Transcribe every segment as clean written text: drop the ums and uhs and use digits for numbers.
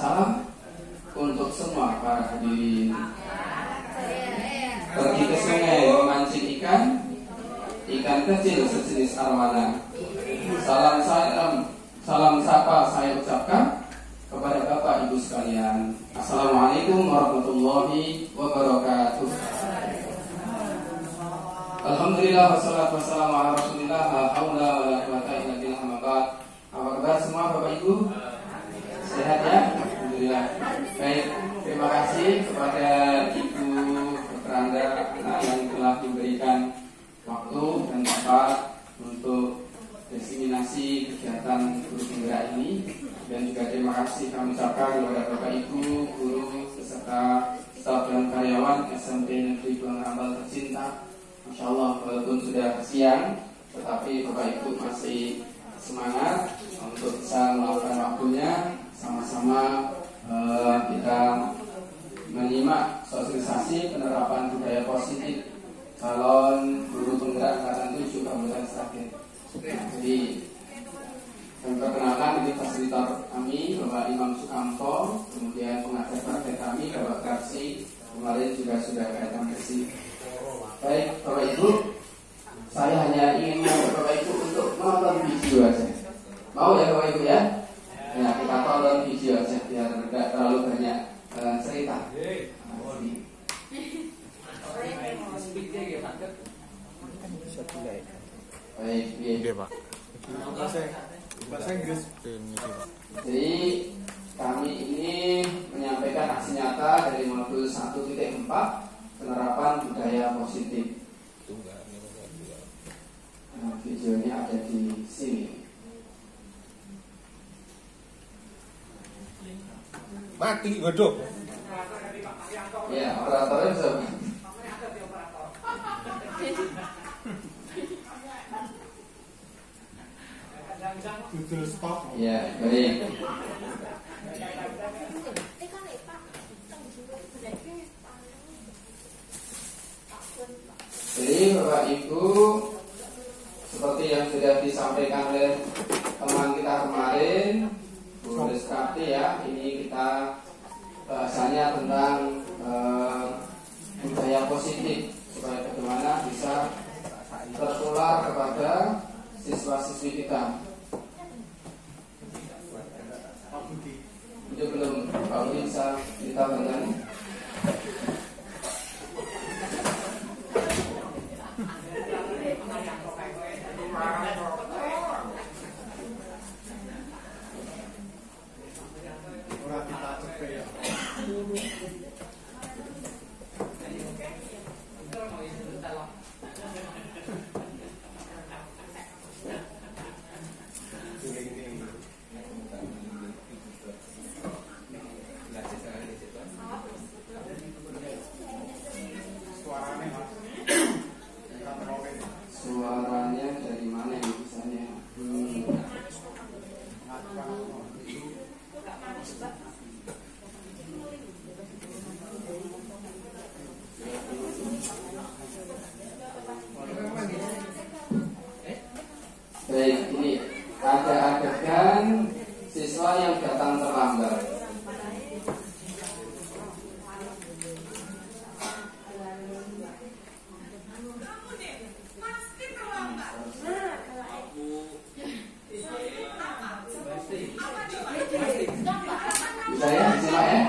salam untuk semua para hadirin. Pergi ke sungai memancing ikan kecil sejenis arwana. Salam sapa saya ucapkan kepada Bapak Ibu sekalian. Assalamualaikum warahmatullahi wabarakatuh. Alhamdulillah wassalatu wassalamu ala Rasulillah, la haula wala quwwata illa billah. Apa kabar semua Bapak Ibu? Sehat ya? Alhamdulillah. Baik, terima kasih kepada Ibu Beranda yang telah memberikan waktu dan tempat untuk diseminasi kegiatan guru penggerak ini, dan juga terima kasih kami ucapkan kepada Bapak Ibu, guru, beserta staf dan karyawan SMP Negeri Buang Rambal tercinta. Masya Allah, walaupun sudah siang, tetapi Bapak Ibu masih semangat untuk bisa melakukan waktunya. Sama-sama kita menyimak sosialisasi penerapan budaya positif calon guru penggerak angkatan 7 Kabupaten Sragen. Jadi perkenalkan, ini fasilitator kami Bapak Imam Sukamto, kemudian pengajar praktek kami Bapak Karsi, kemarin juga sudah datang ke sini. Baik Bapak Ibu, saya hanya ingin mengajak Bapak Ibu untuk menonton video aja. Mau ya Bapak Ibu ya? Ya, kita tonton video aja biar tidak terlalu banyak cerita. Baik, iya Pak. Bahasa Inggris. Jadi kami ini menyampaikan aksi nyata dari modul 1.4 penerapan budaya positif. Nah, videonya ada di sini. Mati, waduh. Ya, operatornya bisa. Ya, baik. Jadi Bapak Ibu, seperti yang sudah disampaikan oleh teman kita kemarin, Bu Rizkati ya, ini kita bahasanya tentang budaya positif supaya bagaimana bisa tertular kepada siswa-siswi kita. Itu belum, Pak Budi bisa kita bantu. Suaranya dari mana ini misalnya? Baik, ini ada adegan siswa yang datang terlambat. Bisa ya, disimak ya.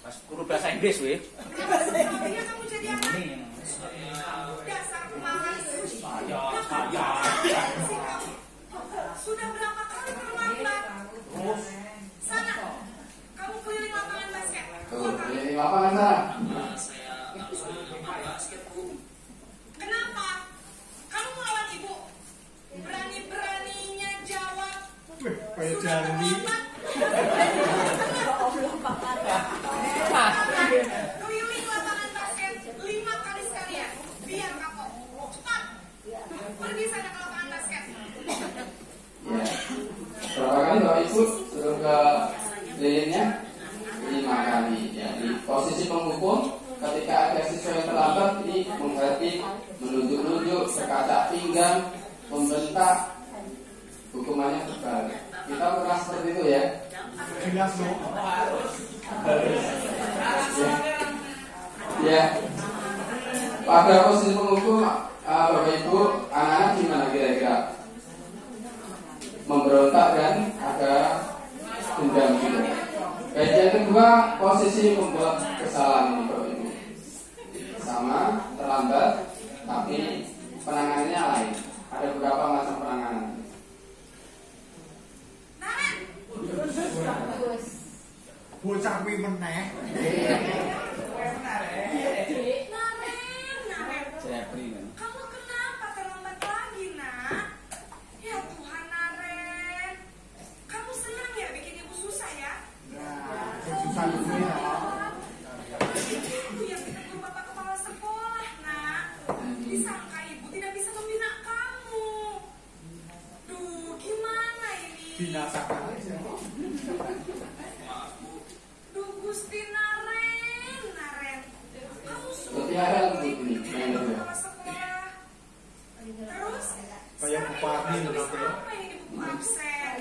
Mas guru bahasa Inggris weh. Sudah berapa kali terlambat? Sana, kamu keliling lapangan basket. Tuh, keliling lapangan sana. Kenapa? Kamu melawan ibu? Berani-beraninya jawab. Sudah terlambat. Keliling lapangan basket 5 kali sekalian. Biar kapok. Cepat. Pergi sana ke lapangan basket. Ya. Berapa kali Bapak Ibu sudah ke lilingnya? 5 kali. Ya, di posisi penghukum ketika ada siswa yang terlambat ini mengganti, menunjuk-nunjuk, berkacak pinggang, membentak, hukumannya terbalik. Kita pernah seperti itu ya. Jelas loh. Ya. Pada posisi penghukum, Bapak Ibu, anak-anak gimana kira-kira? Memberontak dan ada dendam gitu. Baik, yang kedua, posisi membuat kesalahan ini Bapak Ibu. Sama, terlambat, tapi penanganannya lain. Ada beberapa macam penanganan. Bocah kuwi meneh. Kamu kenapa terlambat lagi, Nak? Ya Tuhan, Naren. Kamu senang ya bikin ibu susah ya? Susah dulu ya. Ibu yang ditegur bapak kepala sekolah, Nak. Disangka ibu tidak bisa membina kamu. Duh, gimana ini? Binasakan aja. Duh, Gusti Naren, Naren. Kamu Seperti ada begini, yang kedua. kepala sekolah. Terus, Kayak bupati sekarang loh, tulis apa ini di buku absen?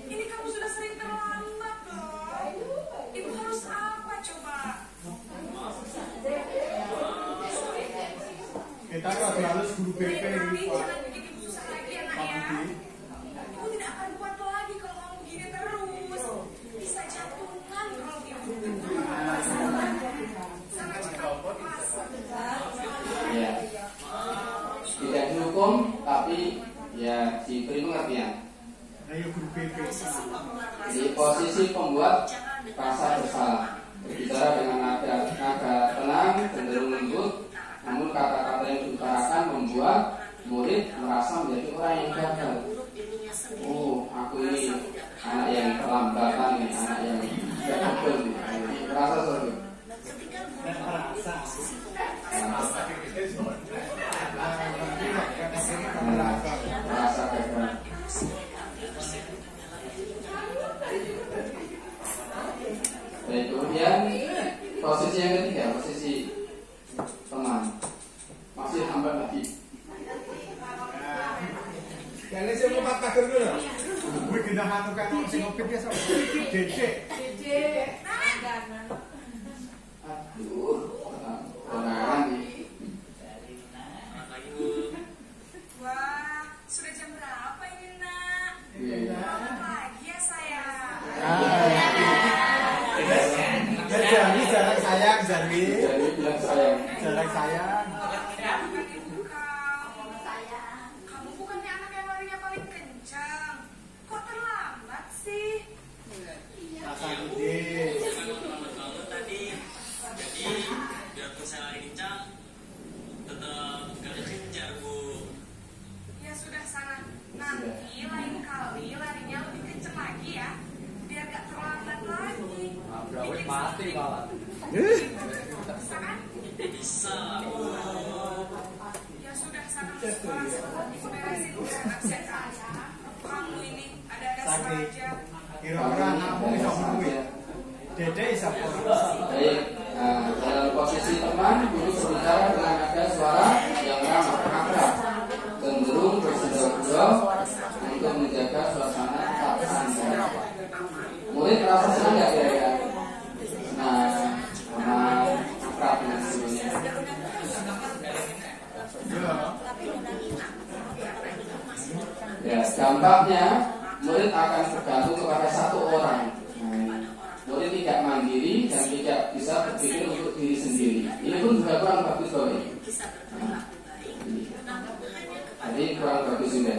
Ini kamu sudah sering terlambat loh. Ibu harus apa coba? Kita kan harus guru BP Baik, Nabi, ini, Pak. jangan bikin ibu susah lagi ya, Nak ya. Ibu tidak akan kuat lagi kalau kamu begini terus. Bisa jantungan kalau ibu. Sangat cepat lepas. Ya. Tidak dihukum, tapi ya diberi pengertian. Ayo guru BP. Di posisi pembuat rasa bersalah, berbicara dengan nada tenang, cenderung lembut, namun kata-kata yang diutarakan membuat murid merasa menjadi orang yang gagal. Oh, aku ini anak yang terlambatan, ini anak yang tidak betul, merasa seperti itu. Merasa gagal. Baik, kemudian posisi yang ketiga, posisi teman, masih hambat lagi. Kalian sih mau patah dulu loh. Gue kena hatu kan orang sing ngopi biasa. Dedek. Aduh, konangan nih. Wah, sudah jam berapa ini, Nak? Iya. Selamat pagi ya, sayang. Jadi jarang sayang, jadi Jadi bilang sayang. jarang sayang. Bukan ibu kamu. Kamu bukannya anak yang larinya paling kencang. Kok terlambat sih? Rasa gede. Tadi jadi biarpun saya lari kencang tetap gak dikejar Bu. Ya sudah sana. Nanti lain kali larinya lebih kencang lagi ya. Biar gak terlambat lagi. Bikin mati kawan. Bisa kan? Bisa Bu. Ya sudah sana ke sekolah. Ibu beresin urusan absen kamu. Kamu ini ada sengaja. Kira-kira anakmu bisa berduit. Dede bisa Baik, nah, dalam posisi teman, guru berbicara dengan nada suara yang ramah, akrab, cenderung bersedau-sedau untuk menjaga suasana tak santai. Murid merasa senang nggak kira-kira? Nah, aman, akrab dengan gurunya. Ya, dampaknya murid akan bergantung kepada satu orang. Nah, murid tidak mandiri dan tidak bisa berpikir untuk diri sendiri. Ini pun juga kurang bagus Bapak Ibu. Nah, jadi kurang bagus juga.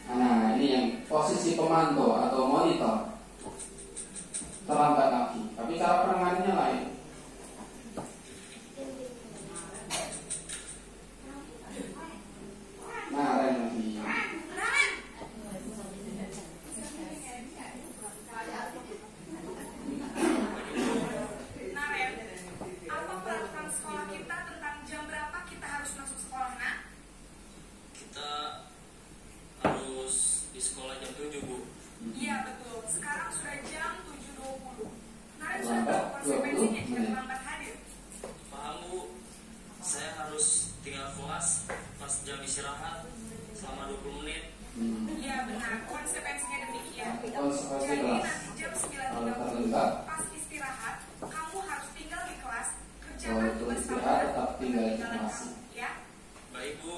Nah, ini yang posisi pemantau atau monitor terlambat lagi. Tapi cara penanganannya lain. Nah, lain lagi. Naren, apa peraturan sekolah kita tentang jam berapa kita harus masuk sekolah, Nak? Kita harus di sekolah jam 7 Bu. Iya betul, sekarang sudah jam 7.20. Naren sudah tahu konsekuensinya jika terlambat hadir. Paham Bu? Saya harus tinggal kelas pas jam istirahat selama 20 menit. Iya benar, konsekuensinya demikian. Konsekuensi Jadi kelas. nanti jam 9.30 Kalau terlibat, pas istirahat, kamu harus tinggal di kelas, kalau kerjakan itu tugas istirahat kamu tetap tinggal di ketinggalan kelas. kamu, ya. Baik bu.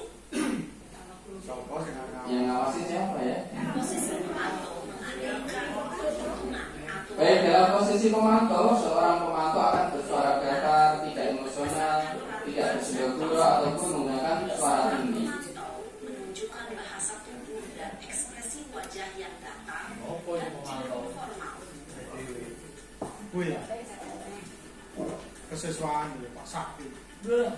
Sopo sing ngawasi? Yang ngawasi siapa ya? Posisi pemantau mengandalkan perhitungan atau Baik, dalam posisi pemantau, seorang pemantau akan bersuara datar, tidak emosional, tidak bersila-gula ataupun menggunakan suara tinggi. pemantau menunjukkan bahasa tubuh dan ekspresi wajah yang datar dan cenderung formal. Kuwi ya. Kesesuaian ya Pak Sakti. Ya.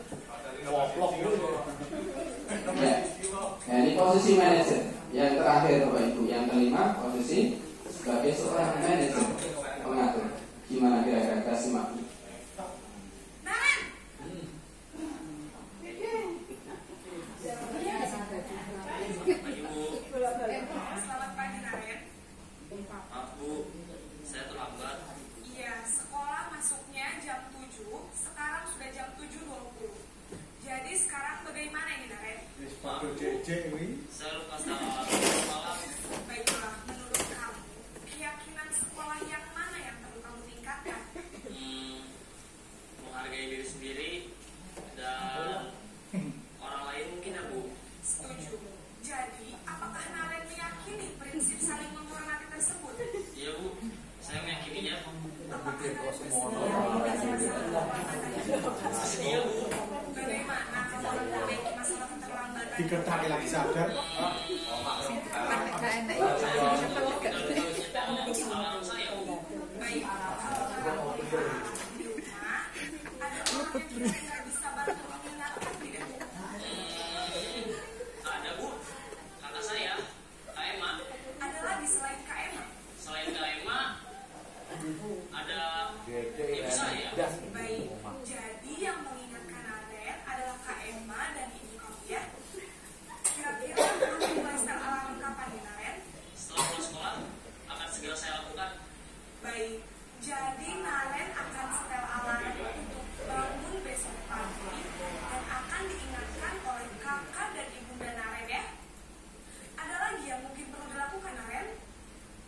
Nah, ini posisi manajer. Yang terakhir Bapak Ibu, yang kelima posisi sebagai seorang manajer pengatur. Gimana kira-kira kasih maki? Naren, Pagi bu. selamat pagi Naren. Maaf bu. Saya terlambat. Iya, sekolah masuknya jam 7, sekarang sudah jam 7.20. Jadi sekarang bagaimana ini Naren? Wis padha jejek kuwi. Saya lupa salah malam. Baiklah, menurut kamu, keyakinan sekolah yang mana yang perlu kamu tingkatkan? Menghargai diri sendiri dan orang lain mungkin ya bu. Setuju. Jadi, apakah Naren meyakini prinsip saling menghormati tersebut? Iya bu. Saya meyakininya. Apakah Naren bersedia menyelesaikan masalah keterlambatan? Sedia bu. Bagaimana kamu memperbaiki masalah keterlambatan? Diketaki lagi sadar. Salam saya bu. Baik, kalau kamu di rumah, ada orang yang kira-kira bisa bantu mengingatkan tidak? Ada bu. Kakak saya. Kak Emma. Ada lagi selain Kak Emma? Selain Kak Emma. Ada ibu saya. Baik, jadi yang mengingatkan Naren adalah Kak Emma dan ibu kamu ya. Kira-kira kamu mulai start alarm kapan nih Naren? Setelah pulang sekolah akan segera saya lakukan. Baik, jadi Naren akan setel alarm untuk bangun besok pagi dan akan diingatkan oleh kakak dan ibunda Naren ya. Ada lagi yang mungkin perlu dilakukan Naren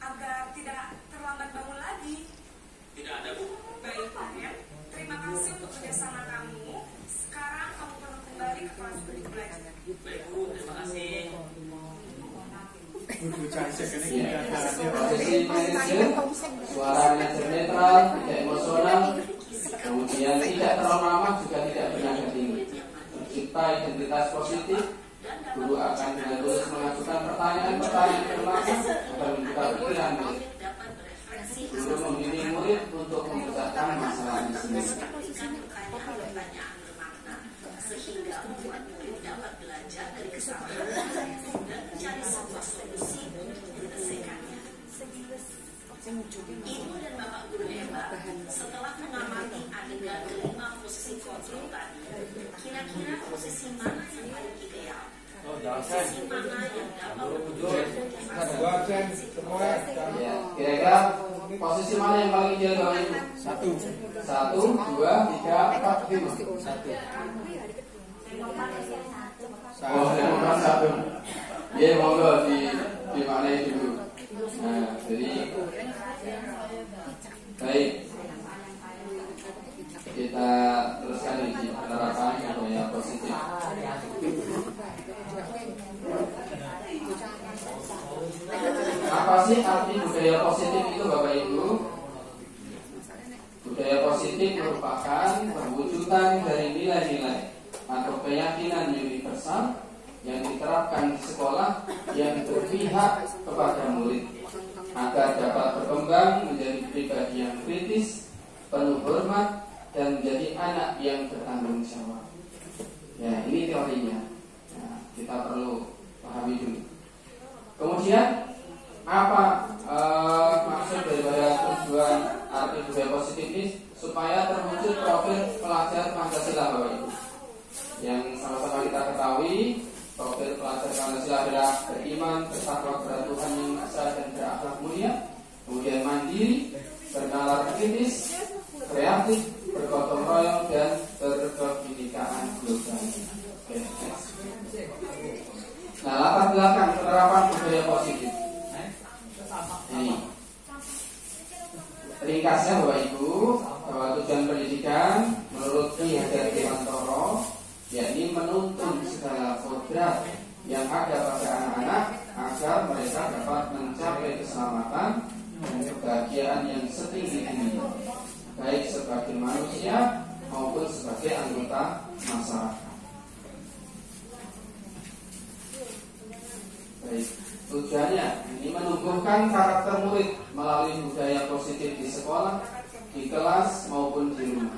agar tidak terlambat bangun lagi. Tidak ada bu. Baik Naren, terima kasih untuk kerjasama kamu. Sekarang kamu perlu kembali ke kelas untuk belajar. Baik bu. Terima kasih. Kudu jajek ini Ya. kita Posisi manajer, suara manajer netral, tidak emosional, kemudian tidak terlalu ramah juga tidak bernada tinggi. Tercipta identitas positif. Guru akan dengan tulus mengajukan pertanyaan-pertanyaan bermakna agar membuka pikiran murid. Dapat berefleksi Guru membimbing murid untuk memecahkan masalahnya sendiri. memberikan pertanyaan-pertanyaan bermakna sehingga membuat murid dapat belajar dari kesalahan dan mencari sebuah solusi untuk menyelesaikannya. Ibu dan Bapak Guru hebat, setelah mengamati adegan kelima posisi kontrol tadi, kira-kira posisi mana yang paling ideal? Posisi mana yang dapat Dosen semua Ya, kira-kira posisi mana yang paling ideal Bapak Ibu? 1, 2, 3, 4, 5. Oh, Demokrat 1. Ya, monggo di mana dulu. Nah, jadi baik. Kita teruskan di penerapan budaya positif. Apa sih arti budaya positif itu Bapak Ibu? Budaya positif merupakan perwujudan dari nilai-nilai atau keyakinan universal yang diterapkan di sekolah yang berpihak kepada murid agar dapat berkembang menjadi pribadi yang kritis, penuh hormat, dan menjadi anak yang bertanggung jawab. Ya, ini teorinya. Nah, kita perlu pahami dulu. Kemudian apa maksud daripada tujuan arti budaya positif ini? Supaya terwujud profil pelajar Pancasila Bapak Ibu. Yang sama-sama kita ketahui, profil pelajar Pancasila adalah beriman, bertakwa kepada Tuhan yang Maha Esa dan berakhlak mulia, kemudian mandiri, bernalar kritis, kreatif, bergotong royong, dan berkebinekaan global. Oke, next. Nah, latar belakang penerapan budaya positif. Ini ringkasnya Bapak Ibu, bahwa tujuan pendidikan menurut Ki Hajar Dewantara yakni menuntun segala kodrat yang ada pada anak-anak agar mereka dapat mencapai keselamatan dan kebahagiaan yang setinggi-tingginya, baik sebagai manusia maupun sebagai anggota masyarakat. Baik, tujuannya ini menumbuhkan karakter murid melalui budaya positif di sekolah, di kelas maupun di rumah.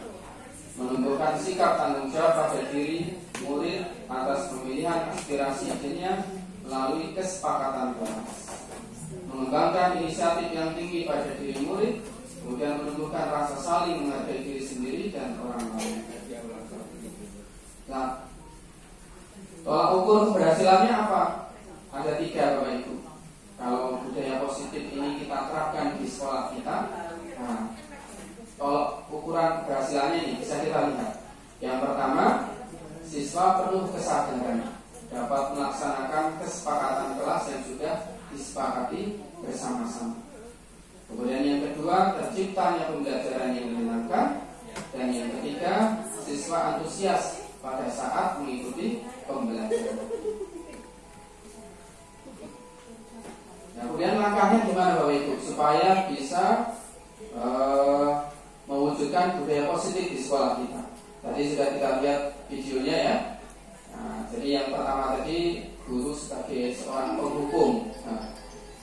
Menumbuhkan sikap tanggung jawab pada diri murid atas pemilihan aspirasi dirinya melalui kesepakatan kelas. Mengembangkan inisiatif yang tinggi pada diri murid, kemudian menumbuhkan rasa saling menghargai diri sendiri dan orang lain. Nah, tolak ukur keberhasilannya apa? Ada 3 Bapak Ibu. Kalau budaya positif ini kita terapkan di sekolah kita, nah, tolak ukuran keberhasilannya ini bisa kita lihat. Yang pertama, siswa penuh kesadaran dapat melaksanakan kesepakatan kelas yang sudah disepakati bersama-sama. Kemudian yang kedua, terciptanya pembelajaran yang menyenangkan. Dan yang ketiga, siswa antusias pada saat mengikuti pembelajaran. Nah, kemudian langkahnya gimana Bapak Ibu supaya bisa mewujudkan budaya positif di sekolah kita? Tadi sudah kita lihat videonya ya. Nah, jadi yang pertama tadi guru sebagai seorang penghukum. Nah,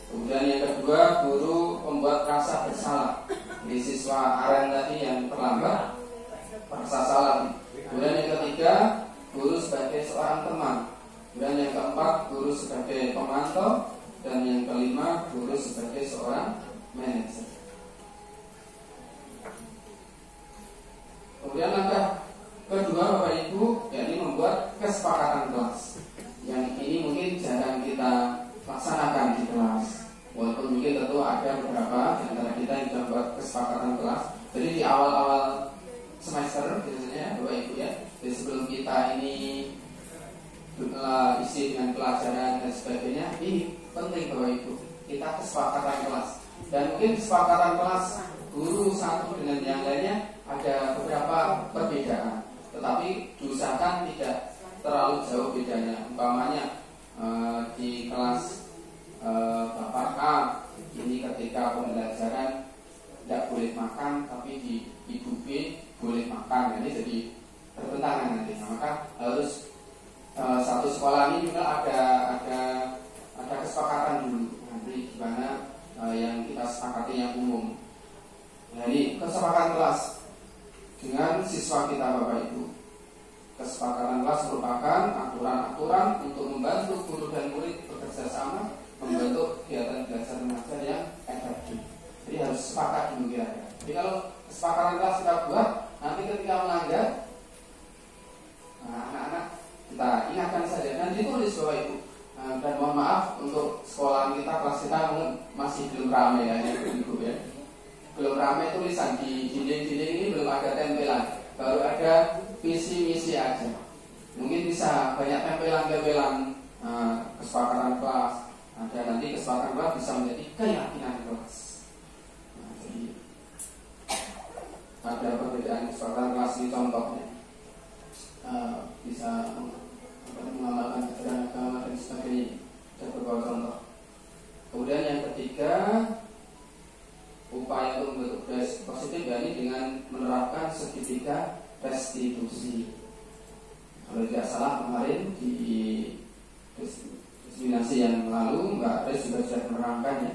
kemudian yang kedua guru membuat rasa bersalah. Jadi siswa aren tadi yang terlambat merasa salah. Kemudian yang ketiga guru sebagai seorang teman. Kemudian yang keempat guru sebagai pemantau. Dan yang kelima, guru sebagai seorang manajer. Kemudian langkah kedua Bapak Ibu, yakni membuat kesepakatan kelas. Yang ini mungkin jarang kita laksanakan di kelas. Walaupun mungkin tentu ada beberapa di antara kita yang sudah membuat kesepakatan kelas. Jadi di awal-awal semester biasanya Bapak Ibu ya, jadi sebelum kita ini isi dengan pelajaran dan sebagainya, ini penting Bapak Ibu, kita kesepakatan kelas. Dan mungkin kesepakatan kelas guru satu dengan yang lainnya ada beberapa perbedaan, tetapi diusahakan tidak terlalu jauh bedanya. Umpamanya di kelas Bapak A ini ketika pembelajaran tidak boleh makan, tapi di Ibu B boleh makan. Ini jadi bertentangan nanti. Maka harus satu sekolah ini juga ada kesepakatan dulu nanti gimana yang kita sepakati yang umum. Jadi kesepakatan kelas dengan siswa kita Bapak Ibu. Kesepakatan kelas merupakan aturan-aturan untuk membantu guru dan murid bekerja sama membentuk kegiatan belajar mengajar yang efektif. Jadi harus sepakat dulu kira-kira. Jadi kalau kesepakatan kelas kita buat, nanti ketika melanggar, anak-anak kita ingatkan saja dan ditulis Bapak Ibu. Dan mohon maaf untuk sekolah kita, kelas kita masih belum ramai ya, Ibu ya. Belum ramai tulisan di dinding-dinding ini, belum ada tempelan, baru ada visi misi aja. Mungkin bisa banyak tempelan-tempelan kesepakatan kelas. Dan nanti kesepakatan kelas bisa menjadi keyakinan kelas. Jadi ada perbedaan kesepakatan kelas ini contohnya. Bisa mengamalkan ajaran agama dan sebagainya. Ada beberapa contoh. Kemudian yang ketiga, upaya untuk membentuk budaya positif yakni dengan menerapkan segitiga restitusi. Kalau tidak salah kemarin di diseminasi yang lalu Mbak Res juga sudah menerangkannya.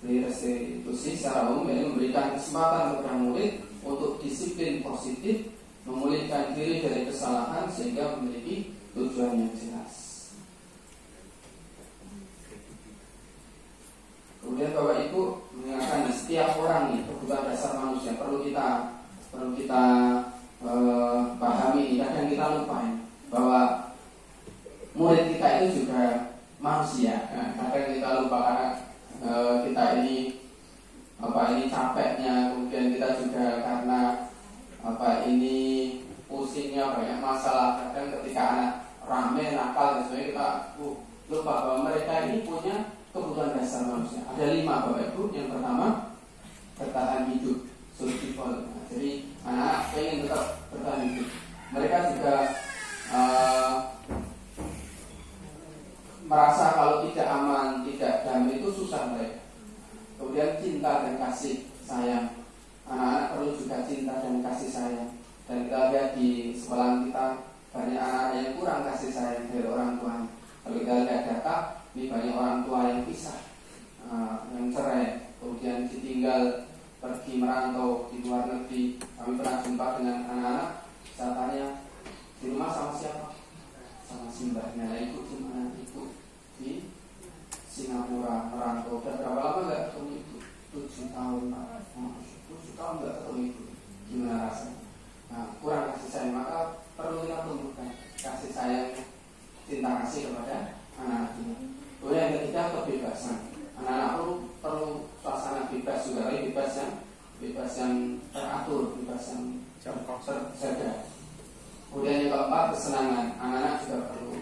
Jadi restitusi secara umum yakni memberikan kesempatan kepada murid untuk disiplin positif, memulihkan diri dari kesalahan sehingga memiliki tujuan yang jelas. Kemudian Bapak Ibu mengingatkan setiap orang nih kebutuhan dasar manusia perlu kita pahami. Kadang kita lupa ya, bahwa murid kita itu juga manusia. Kadang kita lupa karena kita ini capeknya, kemudian kita juga karena ini pusingnya banyak masalah. Kadang ketika anak rame nakal dan sebagainya kita lupa bahwa mereka ini punya kebutuhan dasar manusia. Ada 5 Bapak Ibu. Yang pertama, bertahan hidup, survival. Jadi anak-anak pengen tetap bertahan hidup. Mereka juga merasa kalau tidak aman, tidak damai itu susah mereka. Kemudian cinta dan kasih sayang. Anak-anak perlu juga cinta dan kasih sayang. Dan kita lihat di sekolah kita banyak anak-anak yang kurang kasih sayang dari orang tuanya. Kalau kita lihat data, ini banyak orang tua yang pisah, yang cerai, kemudian ditinggal pergi merantau di luar negeri. Kami pernah jumpa dengan anak-anak, saya tanya, di rumah sama siapa? Sama si mbaknya. Ikut di mana? Ikut di Singapura merantau. Dan berapa lama nggak ketemu ibu? 7 tahun. 7 tahun nggak ketemu ibu. Gimana rasanya? Nah, kurang kasih sayang, maka perlu kita tumbuhkan kasih sayang, cinta kasih kepada anak-anak ini. Kemudian yang ketiga, kebebasan. Anak-anak perlu suasana bebas juga, bebas yang teratur, bebas yang terjaga. Kemudian yang keempat, kesenangan. Anak-anak juga perlu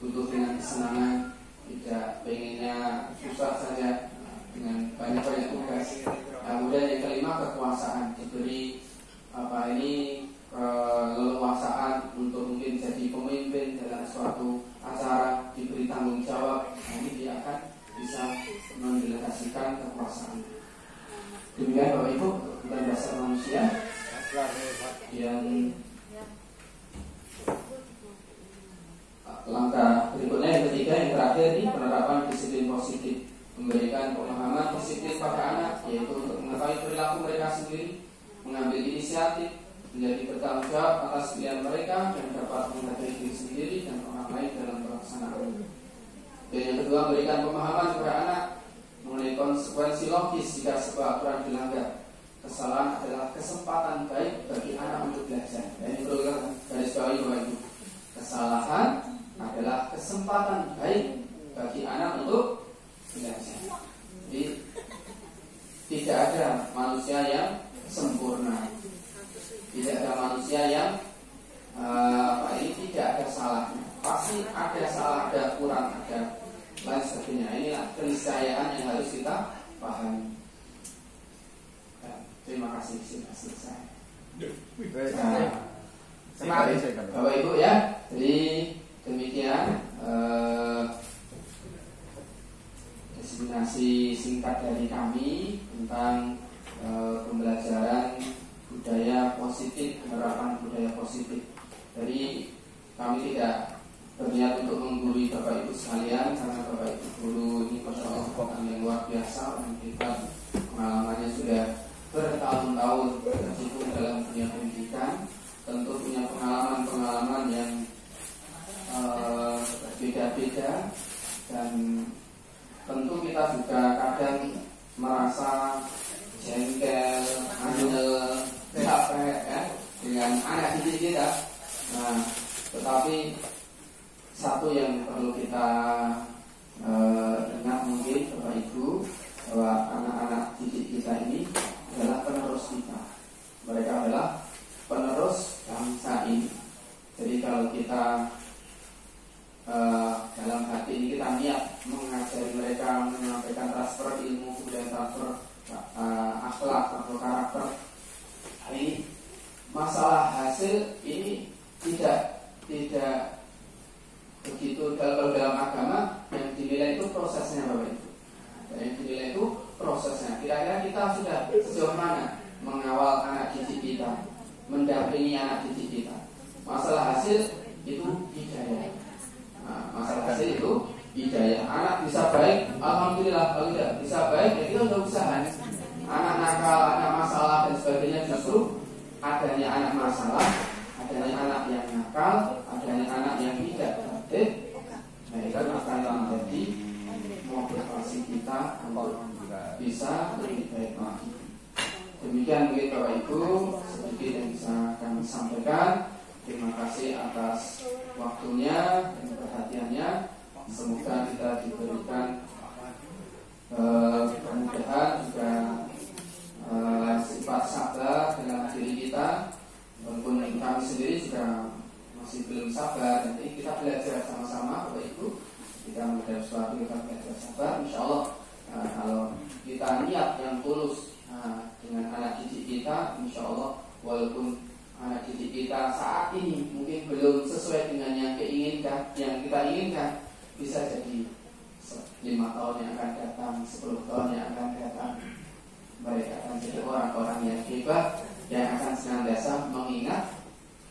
butuh dengan kesenangan, tidak pengennya susah saja dengan banyak-banyak tugas. Kemudian yang kelima, kekuasaan. Diberi keleluasaan untuk mungkin jadi pemimpin dalam suatu acara, diberi tanggung jawab, nanti dia akan bisa mendelegasikan kekuasaan. Demikian Bapak Ibu, kebutuhan dasar manusia yang langkah berikutnya yang ketiga, yang terakhir ini penerapan disiplin positif, memberikan pemahaman disiplin pada anak, yaitu untuk mengetahui perilaku mereka sendiri, mengambil inisiatif, menjadi bertanggung jawab atas pilihan mereka, dan dapat menghargai diri sendiri dan orang lain dalam pelaksanaan. Dan yang kedua, memberikan pemahaman kepada anak mengenai konsekuensi logis jika sebuah aturan dilanggar. Kesalahan adalah kesempatan baik bagi anak untuk belajar. Dan ini perlu garis bawahi Bapak Ibu. Kesalahan adalah kesempatan baik bagi anak untuk belajar. Jadi tidak ada manusia yang sempurna, tidak ada manusia yang ini tidak ada salahnya. Pasti ada salah, ada kurang, ada lain sebagainya. Inilah keniscayaan yang harus kita pahami. Terima kasih, sudah selesai. Bapak Ibu ya, jadi demikian diseminasi singkat dari kami tentang pembelajaran budaya positif, penerapan budaya positif. Jadi kami tidak berniat untuk menggurui Bapak Ibu sekalian, karena Bapak Ibu guru ini Masya Allah orang yang luar biasa, orang kita pengalamannya sudah bertahun-tahun berkecimpung dalam dunia pendidikan, tentu punya pengalaman-pengalaman yang berbeda-beda, dan tentu kita juga kadang merasa jengkel, andel, capek ya, dengan anak didik kita. Nah, tetapi satu yang perlu kita ingat mungkin Bapak Ibu, bahwa anak-anak didik kita ini adalah penerus kita. Mereka adalah penerus bangsa ini. Jadi kalau kita dalam hati ini kita niat mengajari mereka, menyampaikan transfer ilmu, kemudian transfer akhlak atau karakter, ini masalah hasil ini tidak begitu. Kalau dalam agama yang dinilai itu prosesnya Bapak Ibu. Yang dinilai itu prosesnya. Kira-kira kita sudah sejauh mana mengawal anak didik kita, mendampingi anak didik kita. Masalah hasil itu hidayah. Masalah hasil itu hidayah. Anak bisa baik, alhamdulillah. Kalau tidak bisa baik, ya kita sudah usaha. Anak nakal, anak masalah dan sebagainya, justru adanya anak masalah, adanya anak yang nakal, adanya anak yang tidak tertib, nah itu akan menjadi motivasi kita untuk bisa lebih baik lagi. Demikian mungkin Bapak Ibu sedikit yang bisa kami sampaikan. Terima kasih atas waktunya dan perhatiannya. Semoga kita diberikan kemudahan juga sifat sabar dalam diri kita. Walaupun kami sendiri juga masih belum sabar, nanti kita belajar sama-sama Bapak Ibu. Kita bersabar, insya Allah kalau kita niat yang tulus dengan anak didik kita, insya Allah walaupun anak didik kita saat ini mungkin belum sesuai dengan yang kita inginkan, bisa jadi 5 tahun yang akan datang, 10 tahun yang akan datang, mereka akan jadi orang-orang yang hebat, yang akan senantiasa mengingat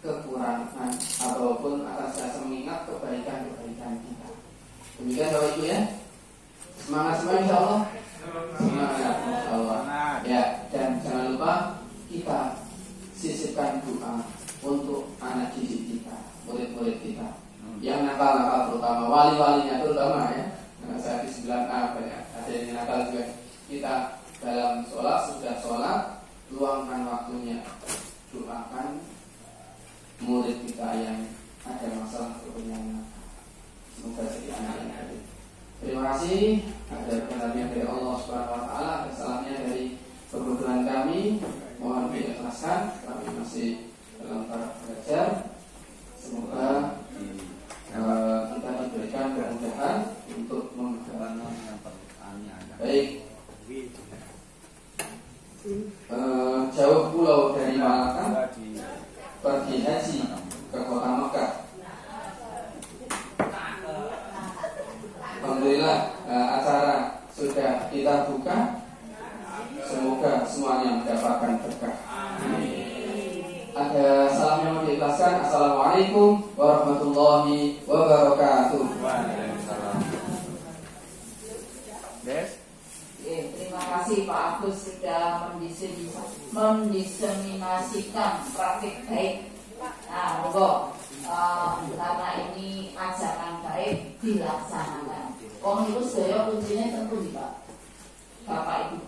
kekurangan ataupun akan senantiasa mengingat kebaikan-kebaikan kita. Demikian Bapak Ibu ya. Semangat semua insya Allah. Semangat insya Allah. Ya, dan jangan lupa kita sisipkan doa untuk anak didik kita, murid-murid kita, yang nakal-nakal, terutama wali-walinya terutama ya. Karena saya di 9A banyak ada yang nakal juga. Kita dalam sholat, sudah sholat, luangkan waktunya, doakan murid kita yang ada masalah kebenyangan. Semoga jadi anak yang baik. Terima kasih. Ada perkenalan dari Allah Subhanahu Wa Taala, ada salahnya dari perbuatan kami. Mohon diikhlaskan. Kami masih dalam tahap belajar. Semoga kita diberikan kemudahan untuk mengerjakan. Baik. Jauh pulau dari Malaka pergi haji ke kota Mekah. Alhamdulillah acara sudah kita buka. Semoga semuanya mendapatkan berkah. Ada salam yang mau diikhlaskan. Assalamualaikum warahmatullahi wabarakatuh. Waalaikumsalam. Terima kasih Pak Agus sudah mendiseminasikan praktik baik. Nah, monggo karena ini ajaran baik dilaksanakan. Wong itu sedaya kuncinya tentu Pak. Bapak Ibu